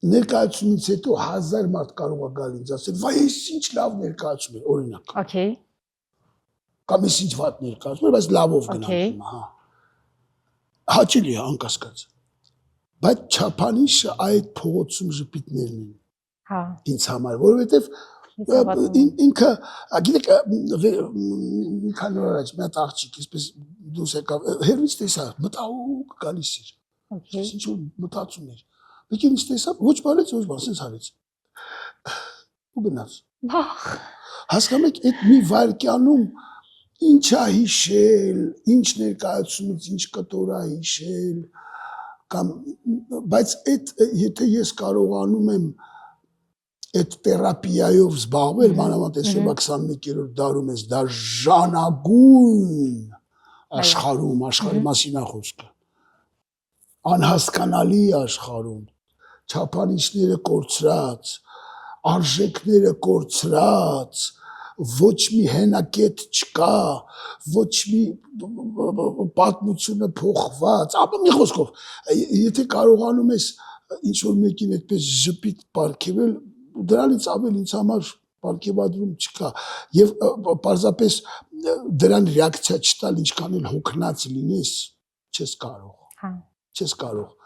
Ներկայացումից հետո 1000 մարդ կարող է գալ ինձ ասել, վայ, ես ինչ լավ ներկայացում եմ, օրինակ։ Okay. Կամ ես ինչ վատ ներկայացում եմ, բայց լավով գնանք, հա։ Հաճելի է անկասկած։ Բայց չափանիշը այդ փողոցում ժպիտներն են։ Հա։ Ինձ համար, որովհետև ինքը, գիտեք, մի քանի օր առաջ մի հատ աղջիկ այսպես դուրս եկավ, հերվից տեսա, մտահոգ գալիս էր։ Okay. Ինչ որ մտածում էր։ Մեկին ինչ տեսավ, ոչ բարեց, ոչ բան, սենց արեց։ Ու գնաց։ Հասկանում եք, այդ մի վայրկյանում ինչ է հիշել, ինչ ներկայացումից ինչ կտոր է հիշել, կամ բայց այդ եթե ես կարողանում եմ այդ թերապիայով զբաղվել, մանավանդ այսօրվա 21-րդ դարում ես դաժանագույն աշխարհի մասին է խոսքը։ Անհասկանալի աշխարհում չափանիշները կորցրած, արժեքները կորցրած, ոչ մի հենակետ չկա, ոչ մի պատմությունը փոխված, ապա մի խոսքով, եթե կարողանում ես ինչ որ մեկին այդպես ժպիտ պարգևել, դրանից ավել ինձ համար պարգևադրում չկա եւ պարզապես դրան ռեակցիա չտալ, ինչքան էլ հոգնած լինես, չես կարող։ Հա, չես կարող։